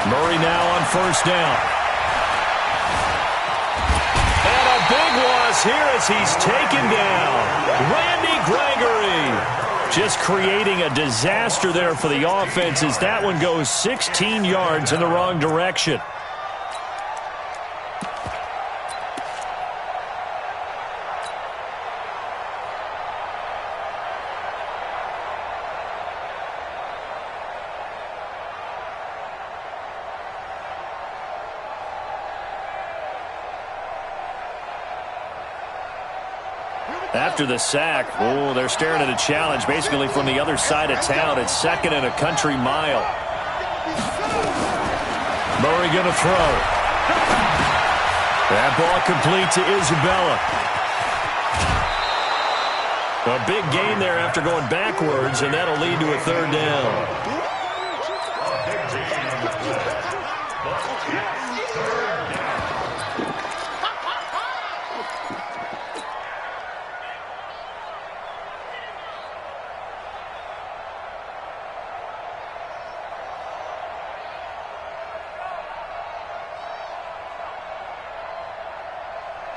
Murray now on first down. And a big loss here as he's taken down. Randy Gregory just creating a disaster there for the offense as that one goes 16 yards in the wrong direction. After the sack, they're staring at a challenge basically from the other side of town. It's second and a country mile. Murray going to throw. That ball complete to Isabella. A big gain there after going backwards, and that'll lead to a third down.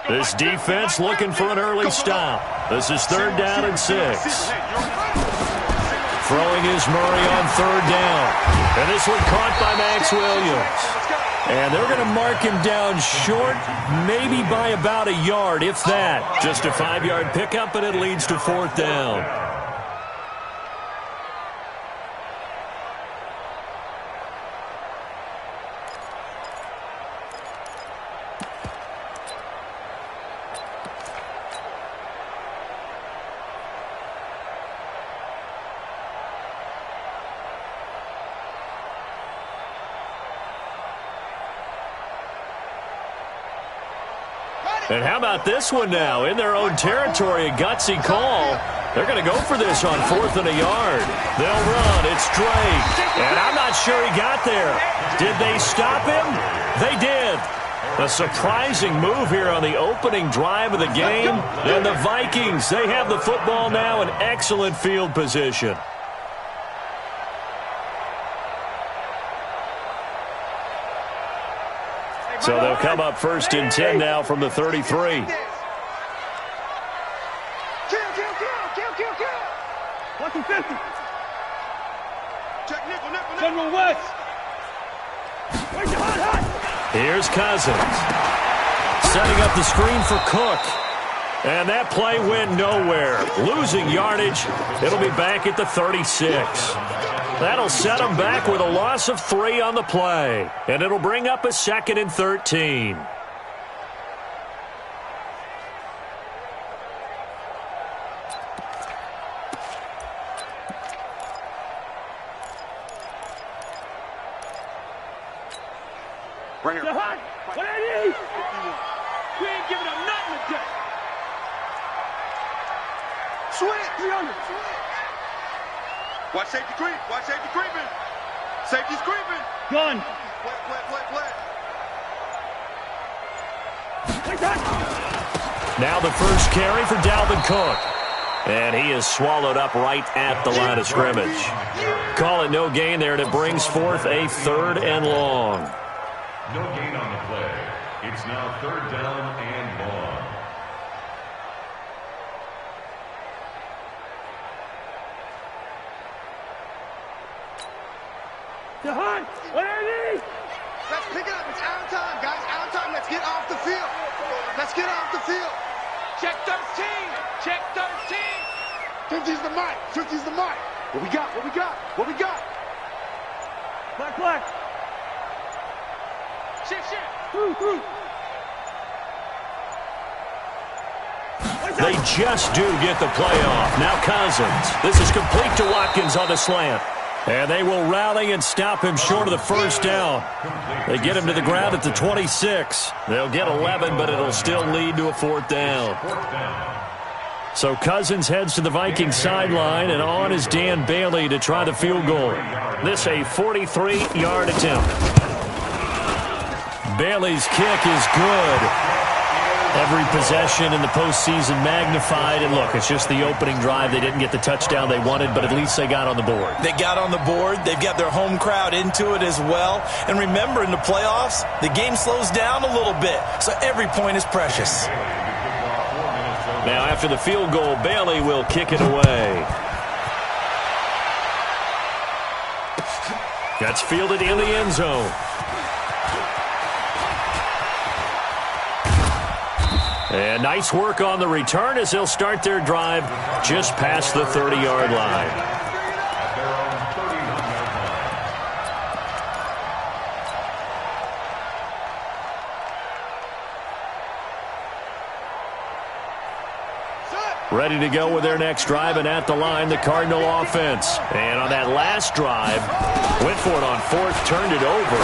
This defense looking for an early stop. This is third down and 6. Throwing is Murray on third down. And this one caught by Max Williams. And they're going to mark him down short, maybe by about a yard, if that. Just a 5-yard pickup, and it leads to fourth down. And how about this one now? In their own territory, a gutsy call. They're going to go for this on fourth and a yard. They'll run. It's Drake. And I'm not sure he got there. Did they stop him? They did. A surprising move here on the opening drive of the game. And the Vikings, they have the football now in excellent field position. So they'll come up first and 10 now from the 33. Kill. 150. Check nickel. General West. Where's your hot? Here's Cousins. Setting up the screen for Cook. And that play went nowhere. Losing yardage. It'll be back at the 36. That'll set them back with a loss of 3 on the play. And it'll bring up a second and 13. Bring her. What I need? We ain't giving up nothing today. Switch. 300. Watch safety creep. Watch safety creeping. Safety's creeping. Gun. Play. Now the first carry for Dalvin Cook. And he is swallowed up right at the line of scrimmage. Call it no gain there, and it brings forth a third and long. No gain on the play. It's now third down and long. Jahan, what do you need? Let's pick it up. It's out of time, guys. Out of time. Let's get off the field. Let's get off the field. Check 13. Check 13. 50's the mic. 50's the mic. What we got? Black. Shit. They just do get the play off. Now Cousins. This is complete to Watkins on the slant. And they will rally and stop him short of the first down. They get him to the ground at the 26. They'll get 11, but it'll still lead to a fourth down. So Cousins heads to the Vikings sideline, and on is Dan Bailey to try the field goal. This a 43-yard attempt. Bailey's kick is good. Every possession in the postseason magnified. And look, it's just the opening drive. They didn't get the touchdown they wanted, but at least they got on the board. They got on the board. They've got their home crowd into it as well. And remember, in the playoffs, the game slows down a little bit, so every point is precious. Now, after the field goal, Bailey will kick it away. That's fielded in the end zone. And nice work on the return as they'll start their drive just past the 30-yard line. Ready to go with their next drive, and at the line, the Cardinal offense. And on that last drive, went for it on fourth, turned it over.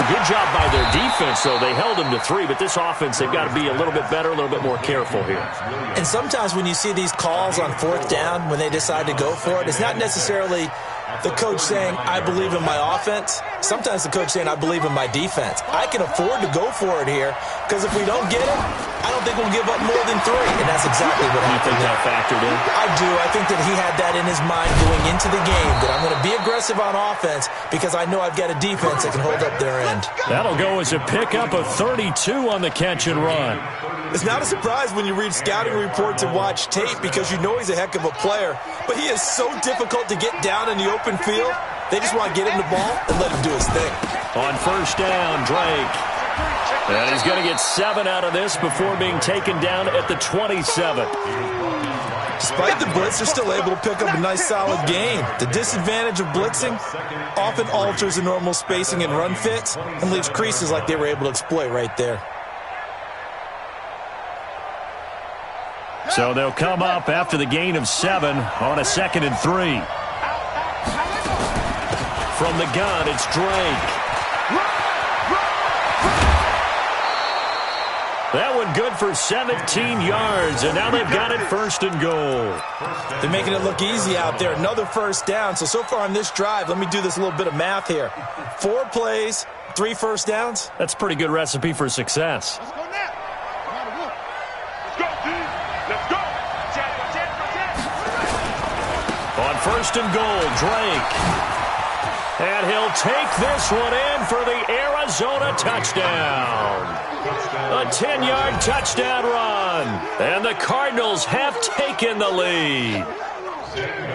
Good job by their defense, though. They held them to 3, but this offense, they've got to be a little bit better, a little bit more careful here. And sometimes when you see these calls on fourth down, when they decide to go for it, it's not necessarily the coach saying, I believe in my offense. Sometimes the coach saying, I believe in my defense. I can afford to go for it here, because if we don't get it, I don't think we'll give up more than 3, and that's exactly what happened. You think that factored in? I do. I think that he had that in his mind going into the game, that I'm going to be aggressive on offense because I know I've got a defense that can hold up their end. That'll go as a pickup of 32 on the catch and run. It's not a surprise when you read scouting reports and watch tape because you know he's a heck of a player, but he is so difficult to get down in the open field. They just want to get him the ball and let him do his thing. On first down, Drake. And he's going to get 7 out of this before being taken down at the 27. Despite the blitz, they're still able to pick up a nice solid gain. The disadvantage of blitzing often alters the normal spacing and run fits and leaves creases like they were able to exploit right there. So they'll come up after the gain of 7 on a 2nd and 3. From the gun, it's Drake. That one good for 17 yards, and now they've got it 1st and goal. They're making it look easy out there. Another first down. So far on this drive, let me do this little bit of math here. 4 plays, 3 first downs. That's a pretty good recipe for success. Let's go now. Let's go, dude. Let's go. On 1st and goal, Drake. And he'll take this one in for the Arizona touchdown. A 10-yard touchdown run. And the Cardinals have taken the lead.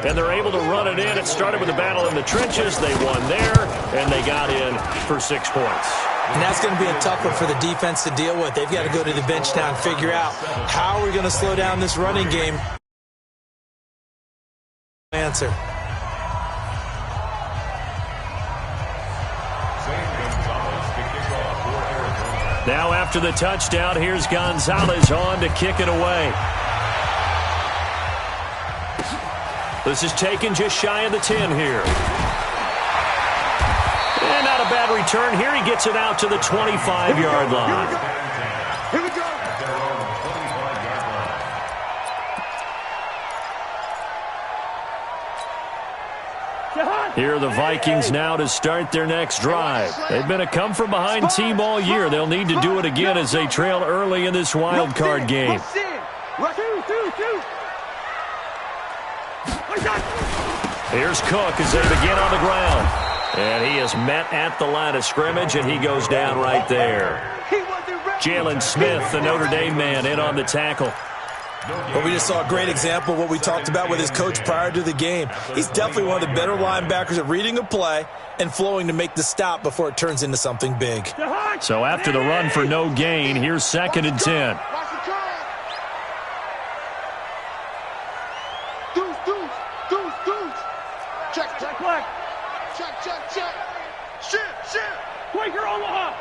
And they're able to run it in. It started with a battle in the trenches. They won there, and they got in for 6 points. And that's going to be a tough one for the defense to deal with. They've got to go to the bench now and figure out how are we going to slow down this running game. Answer. Now after the touchdown, here's Gonzalez on to kick it away. This is taken just shy of the 10 here. And not a bad return here. He gets it out to the 25-yard line. Here we go. Here are the Vikings now to start their next drive. They've been a come-from-behind team all year. They'll need to do it again as they trail early in this wild card game. Here's Cook as they begin on the ground. And he is met at the line of scrimmage, and he goes down right there. Jalen Smith, the Notre Dame man, in on the tackle. But we just saw a great example of what we talked about with his coach prior to the game. He's definitely one of the better linebackers at reading a play and flowing to make the stop before it turns into something big. So after the run for no gain, here's 2nd and 10. Check. Shoot. Quaker Omaha.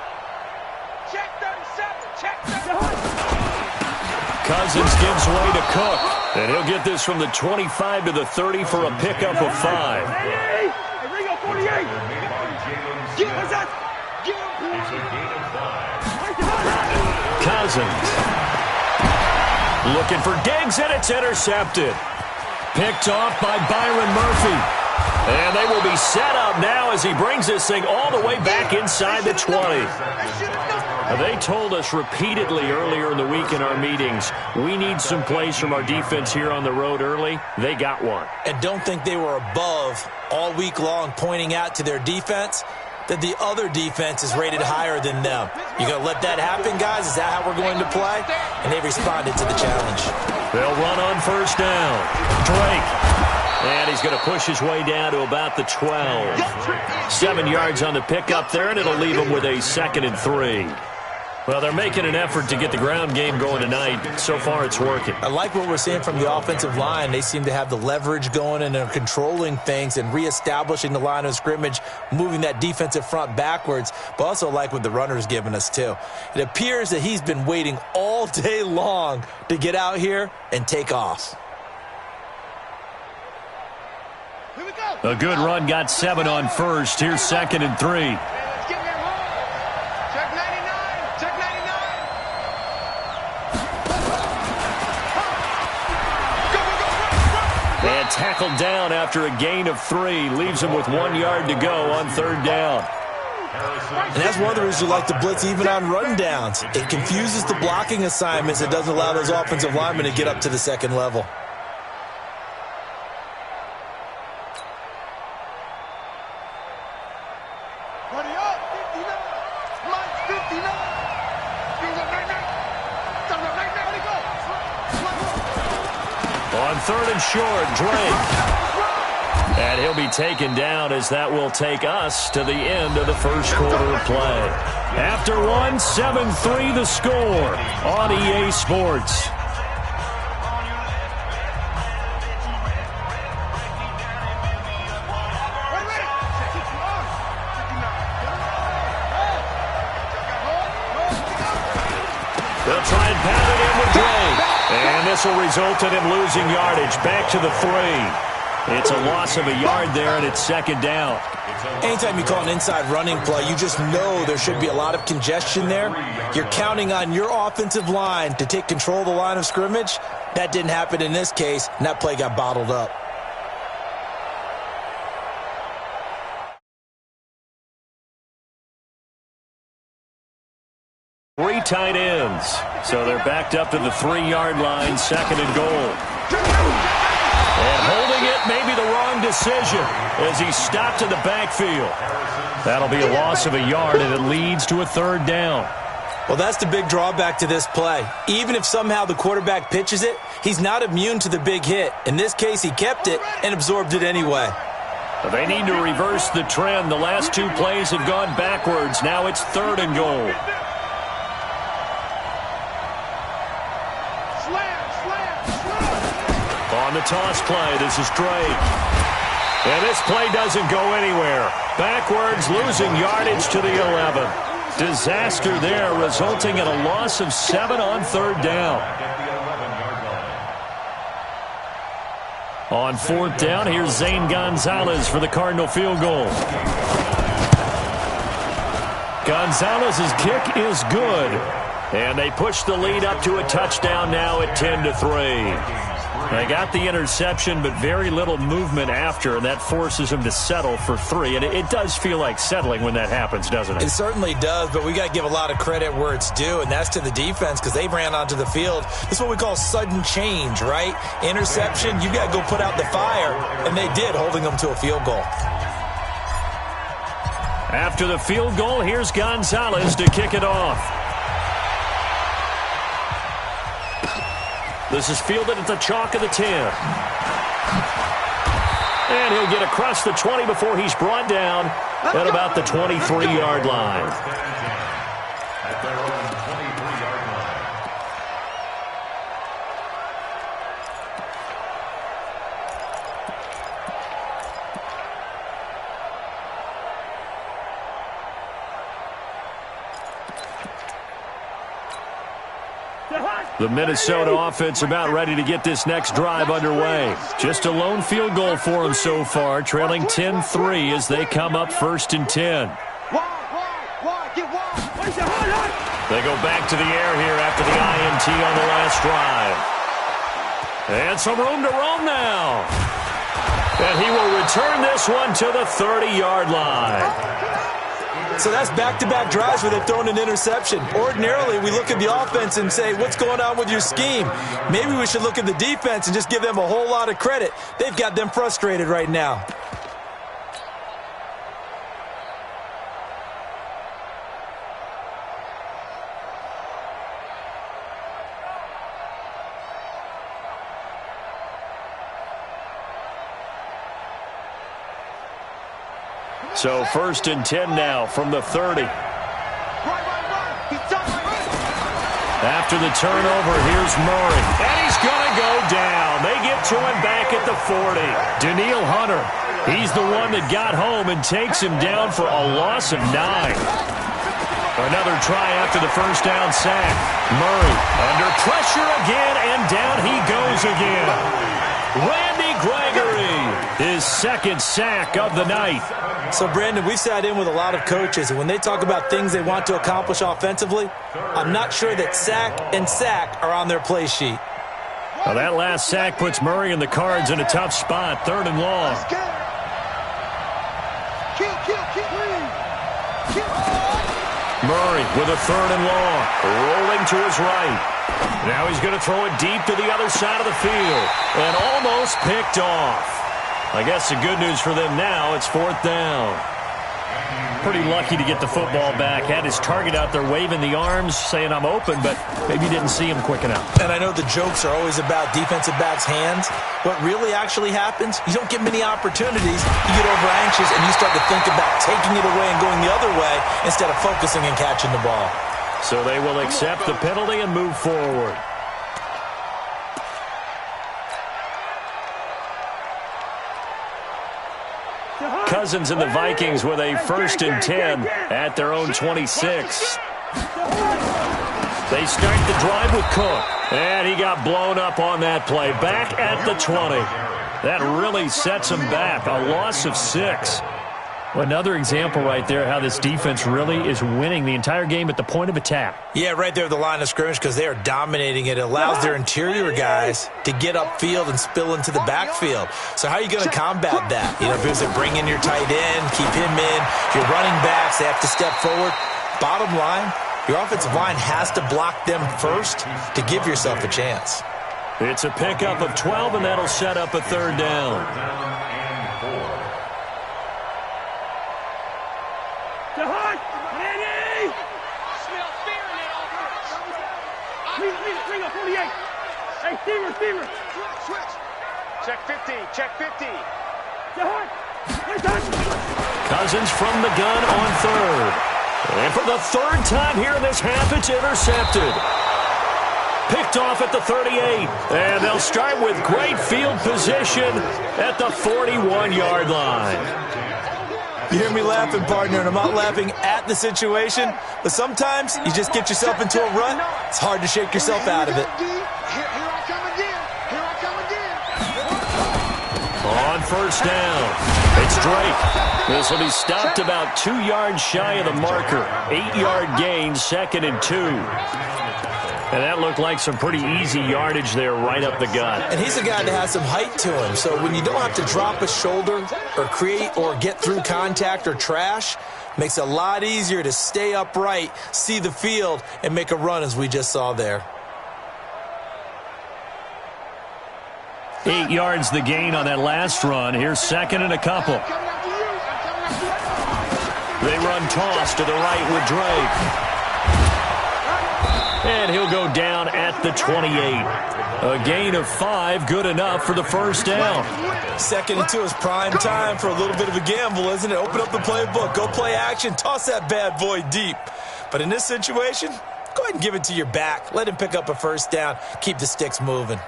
Check 37. Check 37. Cousins gives way to Cook, and he'll get this from the 25 to the 30 for a pickup of 5. Hey, Ringo 48. Cousins looking for Diggs, and it's intercepted. Picked off by Byron Murphy. And they will be set up now as he brings this thing all the way back inside the 20. They told us repeatedly earlier in the week in our meetings, we need some plays from our defense here on the road early. They got one. And don't think they were above all week long pointing out to their defense that the other defense is rated higher than them. You going to let that happen, guys? Is that how we're going to play? And they responded to the challenge. They'll run on first down. Drake. And he's going to push his way down to about the 12. 7 yards on the pickup there, and it'll leave him with a 2nd and 3. Well, they're making an effort to get the ground game going tonight. So far, it's working. I like what we're seeing from the offensive line. They seem to have the leverage going, and they're controlling things and reestablishing the line of scrimmage, moving that defensive front backwards, but also like what the runner's giving us, too. It appears that he's been waiting all day long to get out here and take off. Here we go. A good run, got 7 on first. Here's 2nd and 3. Let's get there, home. Check 99. Check 99. Go. And tackled down after a gain of 3. Leaves him with 1 yard to go on 3rd down. And that's one of the reasons you like to blitz even on rundowns. It confuses the blocking assignments. It doesn't allow those offensive linemen to get up to the 2nd level. Buddy up. 59. Mike 59. Use it right now. Use it right now. Let it go. On 3rd and short, Drake. And he'll be taken down as that will take us to the end of the first quarter of play. After one, 7-3 the score on EA Sports. They'll try and pound it in with Drake. And this will result in him losing yardage. Back to the 3. It's a loss of a yard there, and it's 2nd down. Anytime you call an inside running play, you just know there should be a lot of congestion there. You're counting on your offensive line to take control of the line of scrimmage. That didn't happen in this case, and that play got bottled up. Three tight ends. So they're backed up to the 3-yard line, 2nd and goal. And holding it may be the wrong decision as he stopped in the backfield. That'll be a loss of a yard, and it leads to a 3rd down. Well, that's the big drawback to this play. Even if somehow the quarterback pitches it, he's not immune to the big hit. In this case, he kept it and absorbed it anyway. They need to reverse the trend. The last 2 plays have gone backwards. Now it's 3rd and goal. On the toss play, this is Drake. And this play doesn't go anywhere. Backwards, losing yardage to the 11. Disaster there, resulting in a loss of 7 on 3rd down. On 4th down, here's Zane Gonzalez for the Cardinal field goal. Gonzalez's kick is good. And they push the lead up to a touchdown now at 10-3. They got the interception, but very little movement after, and that forces them to settle for 3. And it does feel like settling when that happens, doesn't it? It certainly does, but we got to give a lot of credit where it's due, and that's to the defense because they ran onto the field. This is what we call sudden change, right? Interception, you got to go put out the fire, and they did, holding them to a field goal. After the field goal, here's Gonzalez to kick it off. This is fielded at the chalk of the 10. And he'll get across the 20 before he's brought down at about the 23-yard line. At their own 23-yard line. The Minnesota offense about ready to get this next drive underway. Just a lone field goal for them so far, trailing 10-3 as they come up 1st and 10. They go back to the air here after the INT on the last drive. And some room to roam now. And he will return this one to the 30-yard line. So that's back-to-back drives where they've thrown an interception. Ordinarily, we look at the offense and say, what's going on with your scheme? Maybe we should look at the defense and just give them a whole lot of credit. They've got them frustrated right now. So 1st and 10 now from the 30. After the turnover, here's Murray. And he's going to go down. They get to him back at the 40. Daniil Hunter, he's the one that got home and takes him down for a loss of 9. Another try after the first down sack. Murray under pressure again, and down he goes again. Randy Gregory, his 2nd sack of the night. So, Brandon, we've sat in with a lot of coaches, and when they talk about things they want to accomplish offensively, I'm not sure that sack and sack are on their play sheet. Well, that last sack puts Murray and the Cards in a tough spot, 3rd and long. Murray with a 3rd and long, rolling to his right. Now he's going to throw it deep to the other side of the field, and almost picked off. I guess the good news for them now, it's 4th down. Pretty lucky to get the football back. Had his target out there waving the arms, saying I'm open, but maybe didn't see him quick enough. And I know the jokes are always about defensive backs' hands. What really actually happens, you don't get many opportunities. You get over anxious and you start to think about taking it away and going the other way instead of focusing and catching the ball. So they will accept the penalty and move forward. Cousins and the Vikings with a 1st and 10 at their own 26. They start the drive with Cook, and he got blown up on that play. Back at the 20. That really sets him back. A loss of 6. Another example right there how this defense really is winning the entire game at the point of attack. Yeah, right there at the line of scrimmage because they are dominating it. It allows their interior guys to get upfield and spill into the backfield. So how are you going to combat that? You know, if it was to bring in your tight end, keep him in, your running backs, they have to step forward. Bottom line, your offensive line has to block them first to give yourself a chance. It's a pickup of 12, and that'll set up a 3rd down. Receiver. Switch. Check 50. Check 50. Cousins from the gun on 3rd. And for the 3rd time here in this half, it's intercepted. Picked off at the 38. And they'll start with great field position at the 41-yard line. You hear me laughing, partner, and I'm not laughing at the situation, but sometimes you just get yourself into a rut. It's hard to shake yourself out of it. On 1st down, it's Drake. This will be stopped about 2 yards shy of the marker. 8-yard gain, 2nd and 2. And that looked like some pretty easy yardage there right up the gut. And he's a guy that has some height to him. So when you don't have to drop a shoulder or create or get through contact or trash, makes it a lot easier to stay upright, see the field, and make a run as we just saw there. 8 yards the gain on that last run. Here's 2nd and a couple. They run toss to the right with Drake. And he'll go down at the 28. A gain of 5, good enough for the 1st down. 2nd and 2 is prime time for a little bit of a gamble, isn't it? Open up the playbook, go play action, toss that bad boy deep. But in this situation, go ahead and give it to your back. Let him pick up a 1st down, keep the sticks moving.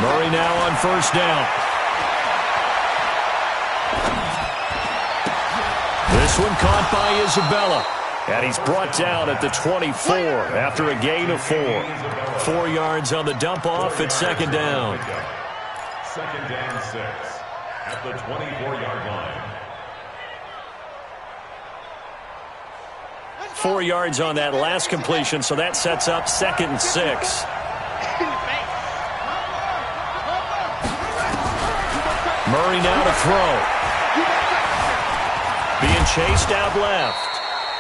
Murray now on 1st down. This one caught by Isabella. And he's brought down at the 24 after a gain of 4. 4 yards on the dump off at 2nd down. 2nd and 6. at the 24-yard line. 4 yards on that last completion, so that sets up 2nd and 6. Murray now to throw. Being chased out left.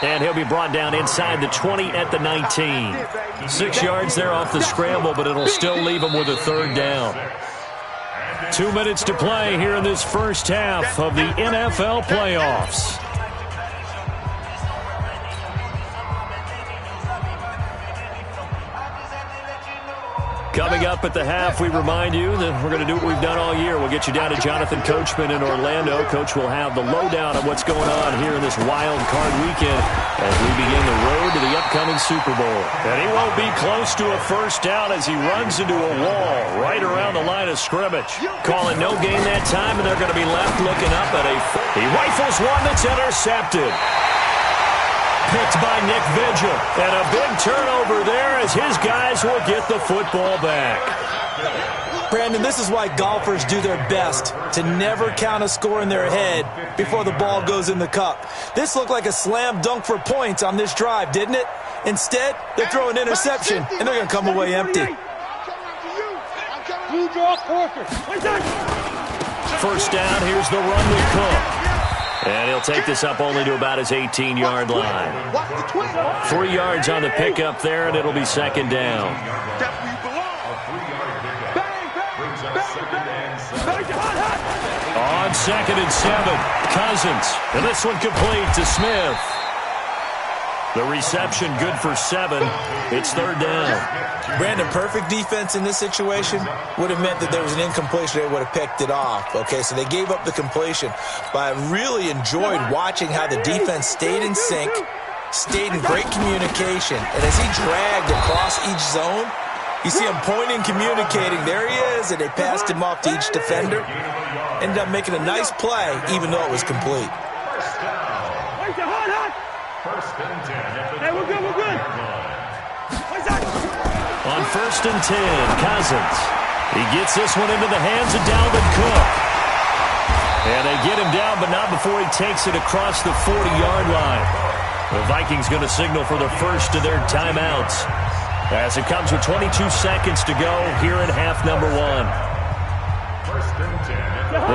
And he'll be brought down inside the 20 at the 19. 6 yards there off the scramble, but it'll still leave him with a 3rd down. 2 minutes to play here in this first half of the NFL playoffs. Coming up at the half, we remind you that we're going to do what we've done all year. We'll get you down to Jonathan Coachman in Orlando. Coach will have the lowdown on what's going on here in this wild card weekend as we begin the road to the upcoming Super Bowl. And he won't be close to a first down as he runs into a wall right around the line of scrimmage. Calling no gain that time, and they're going to be left looking up at he rifles one that's intercepted. Picked by Nick Vigil. And a big turnover there as his guys will get the football back. Brandon, this is why golfers do their best to never count a score in their head before the ball goes in the cup. This looked like a slam dunk for points on this drive, didn't it? Instead, they're throwing interception, and they're going to come away empty. First down, here's the run with Cook. And he'll take this up only to about his 18-yard line. 3 yards on the pickup there, and it'll be 2nd down. On 2nd and 7, Cousins. And this one complete to Smith. The reception good for 7. It's 3rd down. Brandon, perfect defense in this situation would have meant that there was an incompletion. They would have picked it off. Okay, so they gave up the completion. But I really enjoyed watching how the defense stayed in sync, stayed in great communication. And as he dragged across each zone, you see him pointing, communicating. There he is, and they passed him off to each defender. Ended up making a nice play, even though it was complete. First and 10. Hey, we're good, we're good. On 1st and 10, Cousins. He gets this one into the hands of Dalvin Cook. And they get him down, but not before he takes it across the 40-yard line. The Vikings going to signal for the first of their timeouts as it comes with 22 seconds to go here in half number 1. First and 10.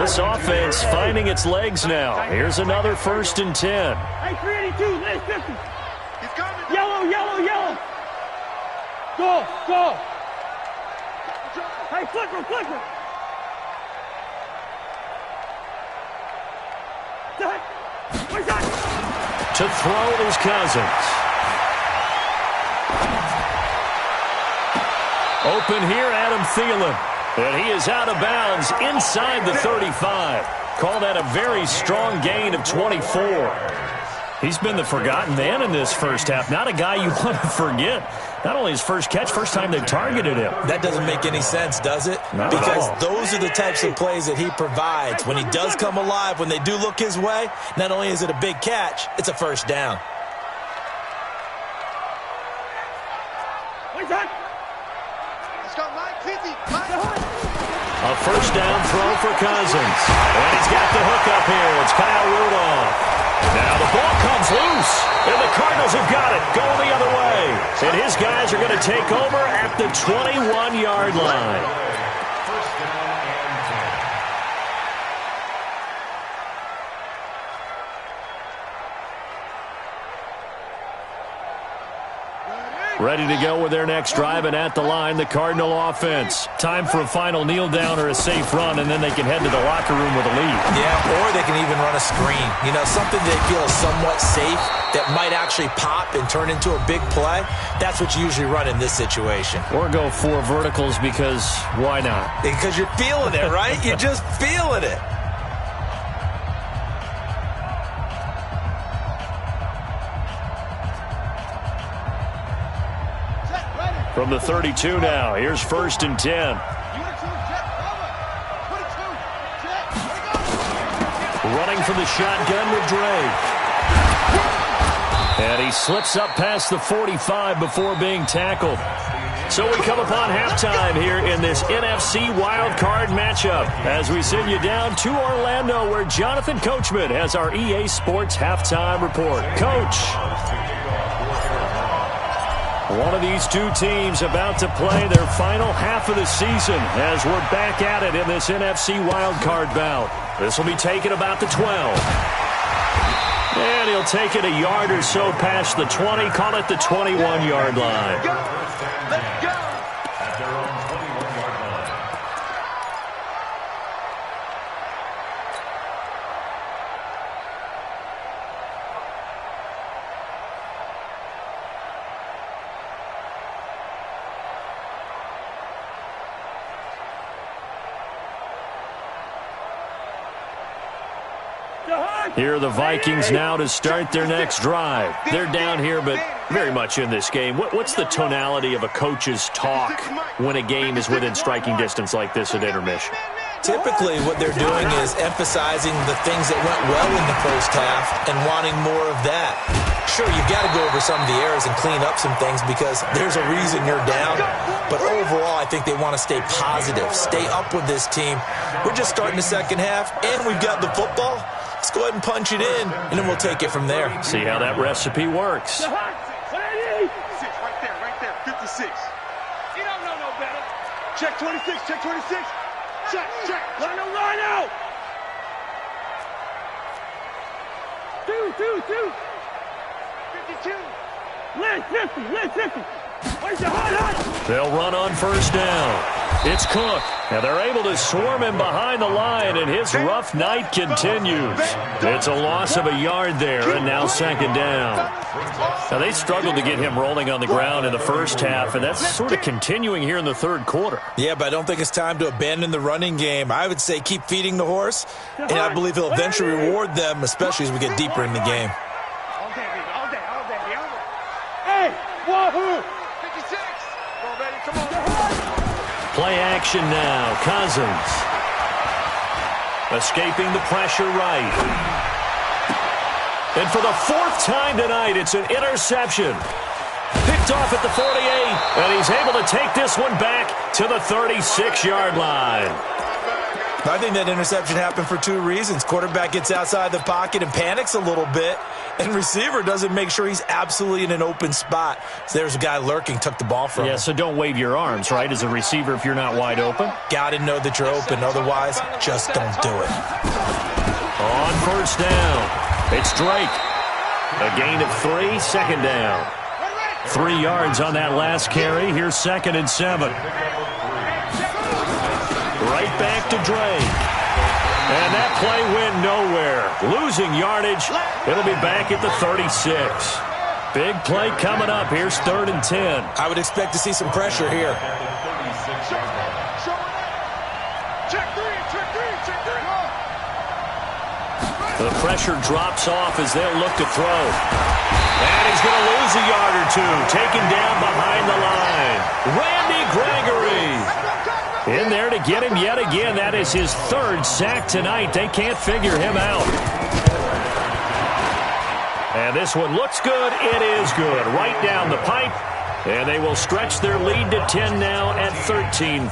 This offense finding its legs now. Here's another 1st and 10. Hey, 382, last 50. He's coming. Yellow, yellow, yellow. Go, go. Hey, flicker, flicker. Where's that? To throw is Cousins. Open here, Adam Thielen. And he is out of bounds inside the 35. Call that a very strong gain of 24. He's been the forgotten man in this first half. Not a guy you want to forget. Not only his first catch, first time they targeted him. That doesn't make any sense, does it? Not because at all. Those are the types of plays that he provides. When he does come alive, when they do look his way, not only is it a big catch, it's a first down. Where's that? Let's go, Mike 50. Mike. A first down throw for Cousins. And he's got the hook up here. It's Kyle Rudolph. Now the ball comes loose. And the Cardinals have got it. Going the other way. And his guys are going to take over at the 21-yard line. First down and 10. Ready to go with their next drive, and at the line, the Cardinal offense. Time for a final kneel down or a safe run, and then they can head to the locker room with a lead. Yeah, or they can even run a screen. You know, something they feel is somewhat safe that might actually pop and turn into a big play. That's what you usually run in this situation. Or go 4 verticals because why not? Because you're feeling it, right? You're just feeling it. From the 32 now, here's 1st and 10. Running for the shotgun with Drake. And he slips up past the 45 before being tackled. So we come upon halftime here in this NFC wildcard matchup as we send you down to Orlando where Jonathan Coachman has our EA Sports halftime report. Coach. One of these two teams about to play their final half of the season as we're back at it in this NFC wildcard bout. This will be taken about the 12. And he'll take it a yard or so past the 20, call it the 21-yard line. Let's go. At their own 21-yard line. Here are the Vikings now to start their next drive. They're down here, but very much in this game. What's the tonality of a coach's talk when a game is within striking distance like this at intermission? Typically, what they're doing is emphasizing the things that went well in the first half and wanting more of that. Sure, you've got to go over some of the errors and clean up some things because there's a reason you're down. But overall, I think they want to stay positive, stay up with this team. We're just starting the second half, and we've got the football. Let's go ahead and punch it in, and then we'll take it from there. See how that recipe works. Right there, 56. You don't know no better. Check 26, check 26. Check. Line out. 2. 52. Lynn 50. Where's your hot? They'll run on first down. It's Cook. Now they're able to swarm him behind the line, and his rough night continues. It's a loss of a yard there, and now second down. Now they struggled to get him rolling on the ground in the first half, and that's sort of continuing here in the third quarter. Yeah, but I don't think it's time to abandon the running game. I would say keep feeding the horse, and I believe he'll eventually reward them, especially as we get deeper in the game. All day. Hey, wahoo! 56. Come on, baby, come on. Play action now. Cousins. Escaping the pressure right. And for the fourth time tonight, it's an interception. Picked off at the 48, and he's able to take this one back to the 36-yard line. I think that interception happened for two reasons. Quarterback gets outside the pocket and panics a little bit, and receiver doesn't make sure he's absolutely in an open spot. So there's a guy lurking, took the ball from him. Yeah, so don't wave your arms, right, as a receiver if you're not wide open. Got to know that you're open. Otherwise, just don't do it. On first down, it's Drake. A gain of 3, second down. 3 yards on that last carry. Here's 2nd and 7. Right back to Drake. And that play went nowhere. Losing yardage. It'll be back at the 36. Big play coming up. Here's 3rd and 10. I would expect to see some pressure here. Check three. The pressure drops off as they'll look to throw. And he's going to lose a yard or two. Taken down behind the line. Randy Gregory in there to get him yet again. That is his 3rd sack tonight. They can't figure him out. And this one looks good. It is good. Right down the pipe. And they will stretch their lead to 10 now at 13-3.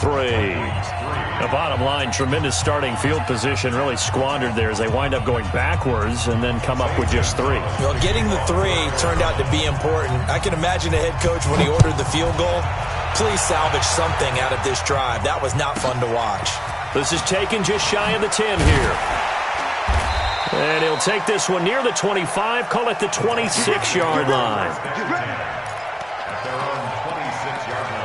The bottom line, tremendous starting field position, really squandered there as they wind up going backwards and then come up with just 3. Well, getting the 3 turned out to be important. I can imagine the head coach when he ordered the field goal. Please salvage something out of this drive. That was not fun to watch. This is taken just shy of the 10 here. And he'll take this one near the 25, call it the 26-yard line. At their own 26-yard line.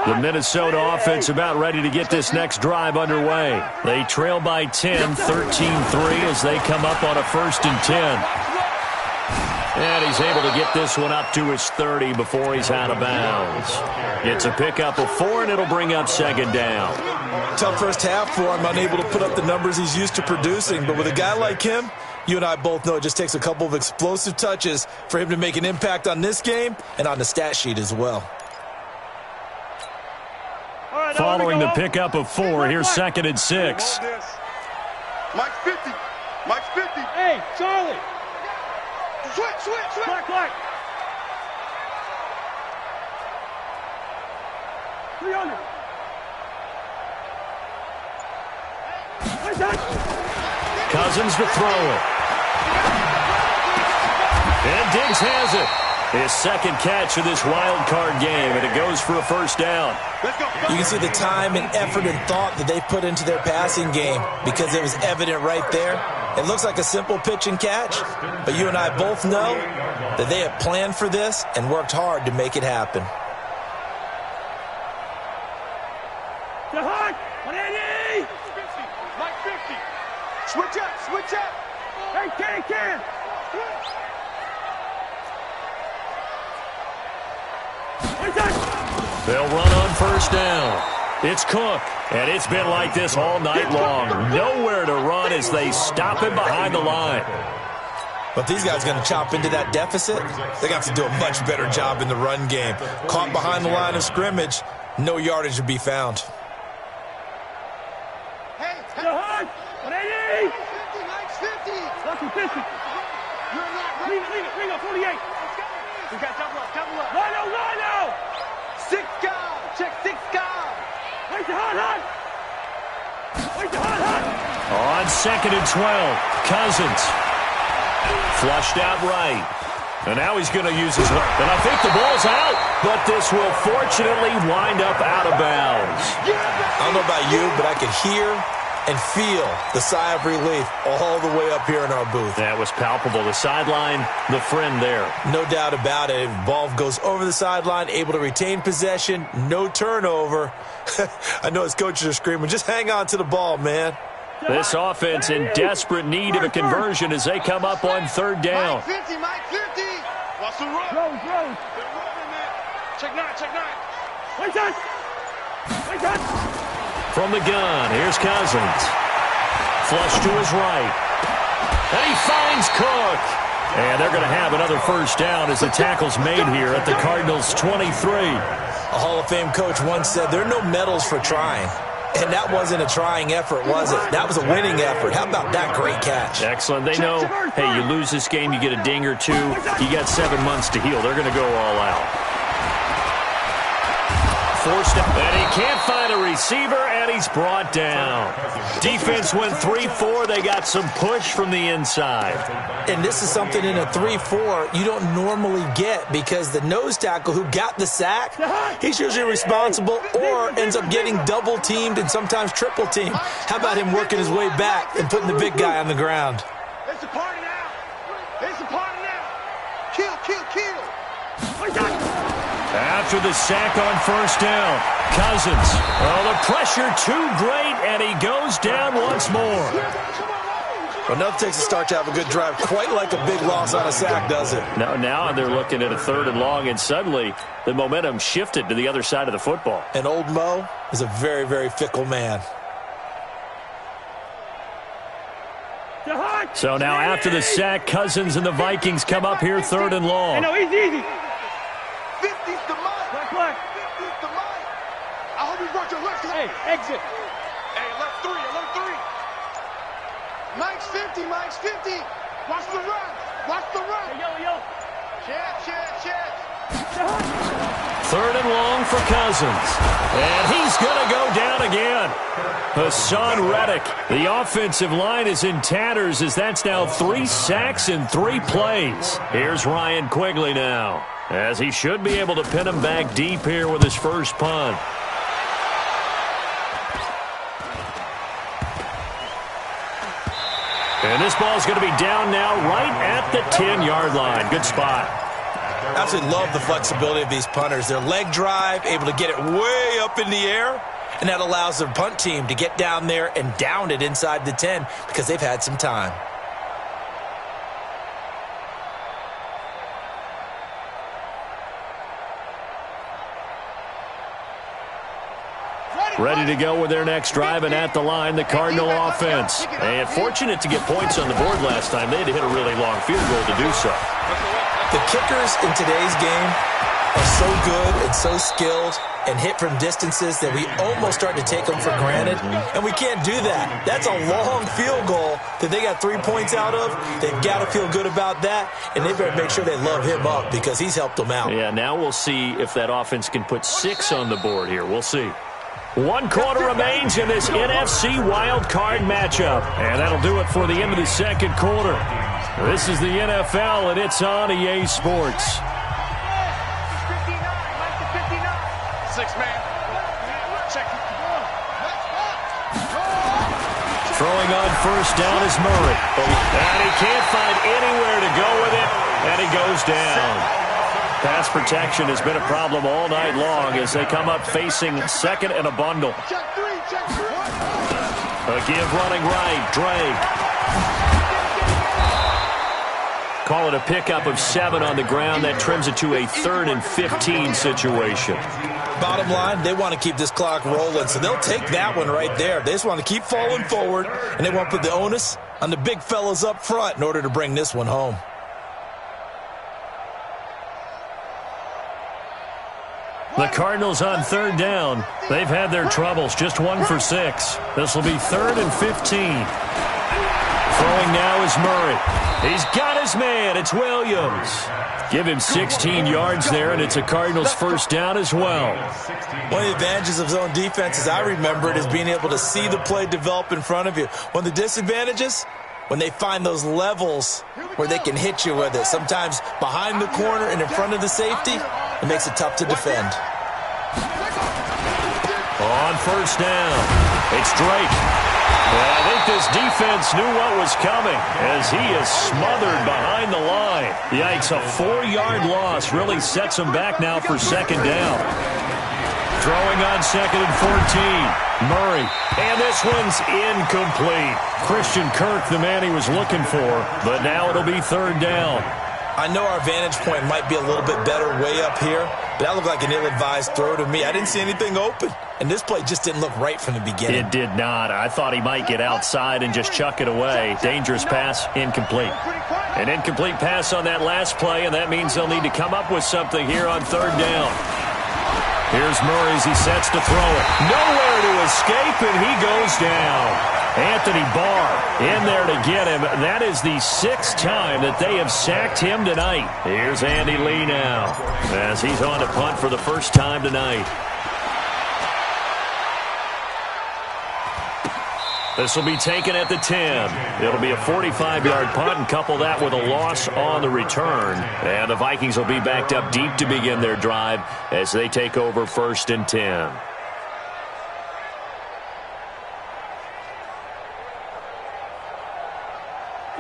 The Minnesota offense about ready to get this next drive underway. They trail by 10, 13-3 as they come up on a 1st and 10. And he's able to get this one up to his 30 before he's out of bounds. It's a pickup of 4, and it'll bring up 2nd down. Tough first half for him, unable to put up the numbers he's used to producing. But with a guy like him, you and I both know it just takes a couple of explosive touches for him to make an impact on this game and on the stat sheet as well. Following the pickup of 4, here's 2nd and 6. Mike's 50. Mike's 50. Hey, Charlie. Switch. Black. 300. Cousins to throw it. And Diggs has it. His second catch of this wild card game, and it goes for a first down. You can see the time and effort and thought that they put into their passing game because it was evident right there. It looks like a simple pitch and catch, but you and I both know that they have planned for this and worked hard to make it happen. Jahan, 180. Mike 50. Switch up. Hey, Ken. They'll run on first down. It's Cook, and it's been like this all night long. Nowhere to run as they stop him behind the line. But these guys are going to chop into that deficit. They got to do a much better job in the run game. Caught behind the line of scrimmage, no yardage to be found. Hey, Jahan, 180. 50. Mike's 50. Lucky 50. You're not ready. Leave it. Bring up 48. We got double up. Rhino. 6 guard. Check 6 guard. Wait, Jahan. On 2nd and 12, Cousins. Flushed out right. And now he's going to use his leg. And I think the ball's out, but this will fortunately wind up out of bounds. I don't know about you, but I could hear and feel the sigh of relief all the way up here in our booth. That was palpable. The sideline, the friend there. No doubt about it. Ball goes over the sideline, able to retain possession, no turnover. I know his coaches are screaming, just hang on to the ball, man. This offense in desperate need of a conversion as they come up on 3rd down. Mike 50. Watch the run. Rose. They're running, man. Check 9. Wait, son. From the gun, here's Cousins. Flush to his right. And he finds Cook. And they're going to have another first down as the tackle's made here at the Cardinals' 23. A Hall of Fame coach once said there are no medals for trying. And that wasn't a trying effort, was it? That was a winning effort. How about that great catch? Excellent. They know, hey, you lose this game, you get a ding or two. You got 7 months to heal. They're going to go all out. Forced out. And he can't find a receiver, and he's brought down. Defense went 3-4. They got some push from the inside. And this is something in a 3-4 you don't normally get because the nose tackle who got the sack, he's usually responsible or ends up getting double-teamed and sometimes triple-teamed. How about him working his way back and putting the big guy on the ground? It's a party now. Kill. After the sack on first down, Cousins. Oh, the pressure too great, and he goes down once more. Well, nothing takes a start to have a good drive quite like a big loss on a sack, does it? Now they're looking at a 3rd and long, and suddenly the momentum shifted to the other side of the football. And old Mo is a very, very fickle man. So now after the sack, Cousins and the Vikings come up here 3rd and long. No, easy. 50's the Mike. Black. 50's the Mike. I hope you brought your left. Hey, exit. Hey, left 3. Mike's 50. Watch the run. Hey, yo. Check. 3rd and long for Cousins. And he's going to go down again. Hassan Reddick. The offensive line is in tatters as that's now 3 sacks in 3 plays. Here's Ryan Quigley now, as he should be able to pin him back deep here with his first punt. And this ball's going to be down now right at the 10-yard line. Good spot. I absolutely love the flexibility of these punters. Their leg drive, able to get it way up in the air, and that allows their punt team to get down there and down it inside the 10 because they've had some time. Ready to go with their next drive, and at the line, the Cardinal offense. And fortunate to get points on the board last time. They had to hit a really long field goal to do so. The kickers in today's game are so good and so skilled and hit from distances that we almost start to take them for granted, and we can't do that. That's a long field goal that they got 3 points out of. They've got to feel good about that, and they better make sure they love him up because he's helped them out. Yeah, now we'll see if that offense can put 6 on the board here. We'll see. 1 quarter remains in this NFC wild card matchup, and that'll do it for the end of the second quarter. This is the NFL, and it's on EA Sports. 6-man. Check. Throwing on first down is Murray. And he can't find anywhere to go with it, and he goes down. Pass protection has been a problem all night long as they come up facing second and a bundle. Check 3, check 3. A give running right, Drake. Call it a pickup of 7 on the ground. That trims it to a 3rd and 15 situation. Bottom line, they want to keep this clock rolling, so they'll take that one right there. They just want to keep falling forward, and they want to put the onus on the big fellas up front in order to bring this one home. The Cardinals on 3rd down. They've had their troubles, just 1 for 6. This will be 3rd and 15. Throwing now is Murray. He's got his man. It's Williams. Give him 16 yards there, and it's a Cardinals first down as well. One of the advantages of zone defense, as I remember it, is being able to see the play develop in front of you. One of the disadvantages, when they find those levels where they can hit you with it. Sometimes behind the corner and in front of the safety, it makes it tough to defend. On first down, it's Drake. Well, I think this defense knew what was coming as he is smothered behind the line. Yikes, a 4-yard loss really sets him back now for second down. Throwing on 2nd and 14. Murray. And this one's incomplete. Christian Kirk, the man he was looking for, but now it'll be 3rd down. I know our vantage point might be a little bit better way up here, but that looked like an ill-advised throw to me. I didn't see anything open, and this play just didn't look right from the beginning. It did not. I thought he might get outside and just chuck it away. Dangerous pass, incomplete. An incomplete pass on that last play, and that means they'll need to come up with something here on 3rd down. Here's Murray as he sets to throw it. Nowhere to escape, and he goes down. Anthony Barr in there to get him. That is the 6th time that they have sacked him tonight. Here's Andy Lee now as he's on to punt for the first time tonight. This will be taken at the 10. It'll be a 45-yard punt, and couple that with a loss on the return. And the Vikings will be backed up deep to begin their drive as they take over 1st and 10.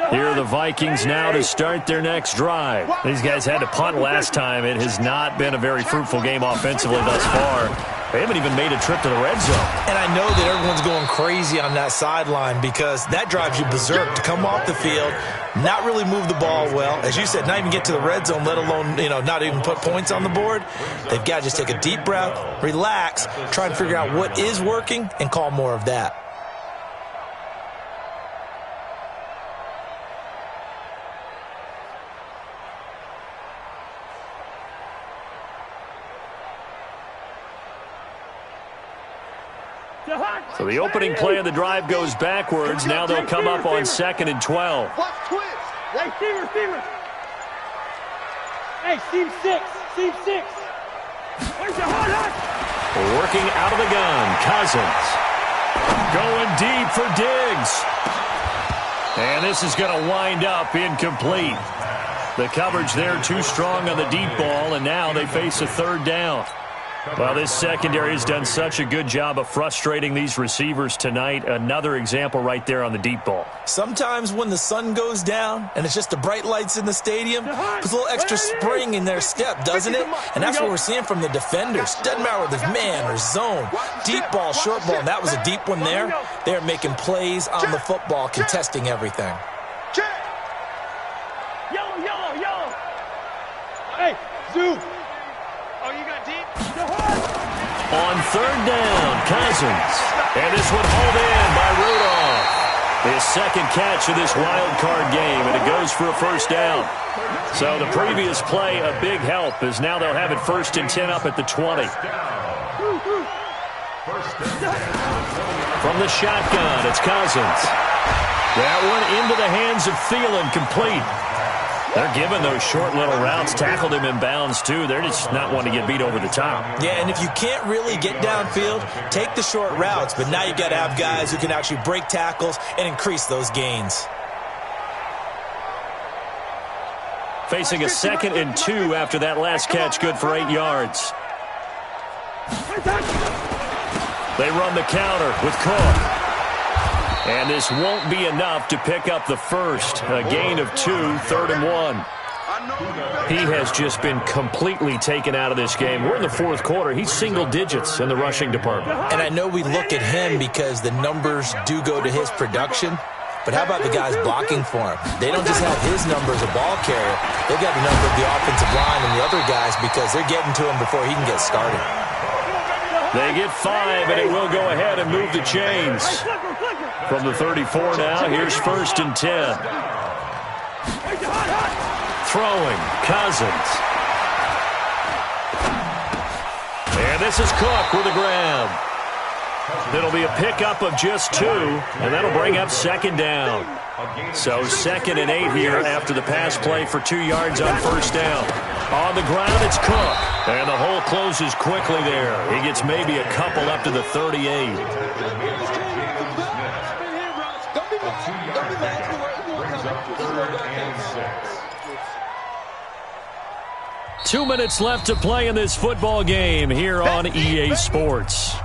Here are the Vikings now to start their next drive. These guys had to punt last time. It has not been a very fruitful game offensively thus far. They haven't even made a trip to the red zone. And I know that everyone's going crazy on that sideline because that drives you berserk to come off the field, not really move the ball well. As you said, not even get to the red zone, let alone, not even put points on the board. They've got to just take a deep breath, relax, try and figure out what is working, and call more of that. So the opening play of the drive goes backwards. Now they'll come up on 2nd and 12. Hey, Steamer. Hey, Steve 6. Where's your hot? Working out of the gun, Cousins. Going deep for Diggs. And this is going to wind up incomplete. The coverage there too strong on the deep ball, and now they face a 3rd down. Well, this secondary has done such a good job of frustrating these receivers tonight. Another example right there on the deep ball. Sometimes when the sun goes down and it's just the bright lights in the stadium, puts a little extra spring in their step, doesn't it? And that's what we're seeing from the defenders. Doesn't matter whether it's man or zone, deep ball, short ball. And that was a deep one there. They're making plays on the football, contesting everything. Yellow. Hey, zoom. Oh, you got deep? On 3rd down, Cousins. And this one hauled in by Rudolph. His second catch of this wild card game, and it goes for a first down. So the previous play, a big help, as now they'll have it 1st and 10 up at the 20. From the shotgun, it's Cousins. That one into the hands of Thielen, complete. They're giving those short little routes, tackled him in bounds, too. They're just not wanting to get beat over the top. Yeah, and if you can't really get downfield, take the short routes. But now you got to have guys who can actually break tackles and increase those gains. Facing a 2nd and 2 after that last catch, good for 8 yards. They run the counter with Cook. And this won't be enough to pick up the first. A gain of 2, 3rd and 1. He has just been completely taken out of this game. We're in the 4th quarter. He's single digits in the rushing department. And I know we look at him because the numbers do go to his production. But how about the guys blocking for him? They don't just have his number as a ball carrier. They've got the number of the offensive line and the other guys because they're getting to him before he can get started. They get 5, and it will go ahead and move the chains. From the 34 now, here's 1st and 10. Throwing, Cousins. And this is Cook with a grab. It'll be a pickup of just 2, and that'll bring up 2nd down. So 2nd and 8 here after the pass play for 2 yards on 1st down. On the ground, it's Cook. And the hole closes quickly there. He gets maybe a couple up to the 38. 2 minutes left to play in this football game here on EA Sports.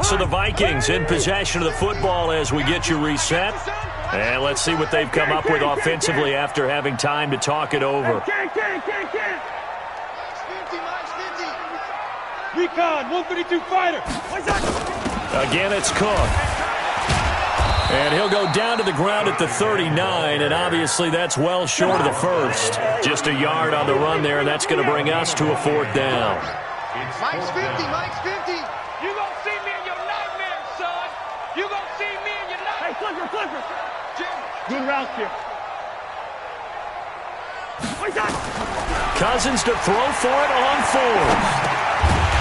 So the Vikings in possession of the football as we get you reset. And let's see what they've come up with offensively after having time to talk it over. Recon, 132 fighter. Again, it's Cook. And he'll go down to the ground at the 39, and obviously that's well short of the first. Just a yard on the run there, and that's going to bring us to a 4th down. Mike's 50, Mike's 50. You gonna see me in your nightmares, son. You gonna see me in your nightmares. Hey, flipper. Good route here. Cousins to throw for it on 4th.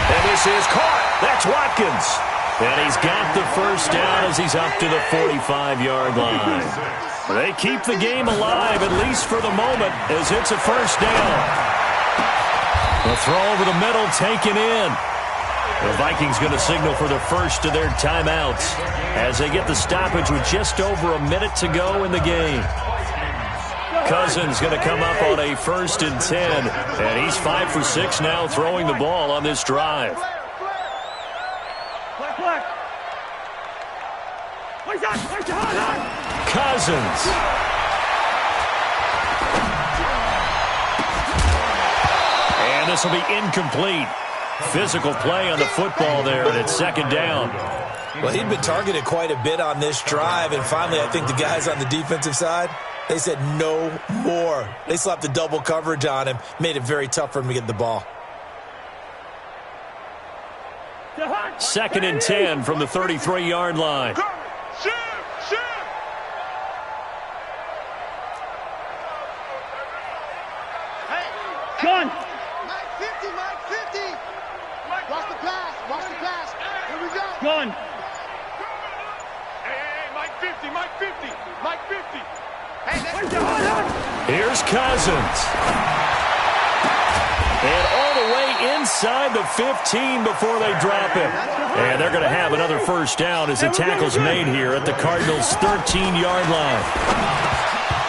And this is caught. That's Watkins. And he's got the first down as he's up to the 45-yard line. They keep the game alive, at least for the moment, as it's a first down. The throw over the middle taken in. The Vikings going to signal for the first of their timeouts as they get the stoppage with just over a minute to go in the game. Cousins going to come up on a 1st and 10, and he's 5 for 6 now throwing the ball on this drive. Cousins. And this will be incomplete. Physical play on the football there, and it's 2nd down. Well, he'd been targeted quite a bit on this drive, and finally I think the guys on the defensive side, they said no more. They slapped the double coverage on him, made it very tough for him to get the ball. 2nd and 10 from the 33-yard line. Gun. Mike 50, Mike 50. Watch the pass. Here we go. Gun. Hey, Mike 50, Mike 50, Mike 50. Hey, Here's Cousins. And all the way inside the 15 before they drop him. And they're going to have another first down as the tackle's made here at the Cardinals' 13-yard line.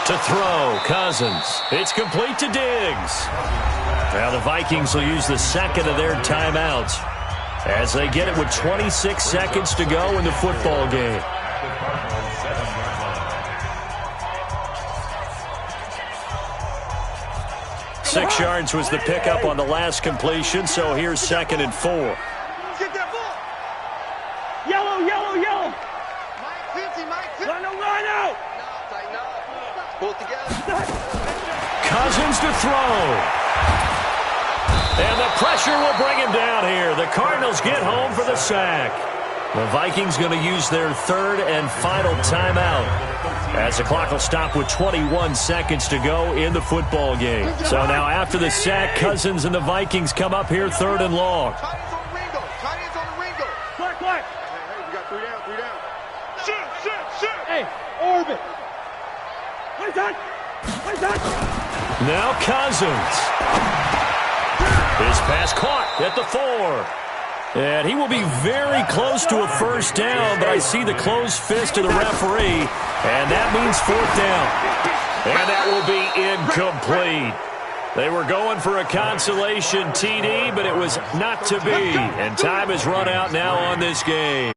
To throw, Cousins. It's complete to Diggs. Now the Vikings will use the 2nd of their timeouts as they get it with 26 seconds to go in the football game. Six yards was the pickup on the last completion, so here's 2nd and 4. get that ball. Yellow. Mike 50, Mike 50. Run out. Tighten up. Pull it together. throw. And the pressure will bring him down here. The Cardinals get home for the sack. The Vikings going to use their third and final timeout as the clock will stop with 21 seconds to go in the football game. So now after the sack, Cousins and the Vikings come up here third and long. Tight ends on the Ringo. Tight ends on the Ringo. Quick, quick. Hey, we got 3 down, 3 down. Shoot. Hey, orbit. What is that? Now Cousins. His pass caught at the 4. And he will be very close to a first down, but I see the closed fist of the referee, and that means 4th down. And that will be incomplete. They were going for a consolation TD, but it was not to be. And time has run out now on this game.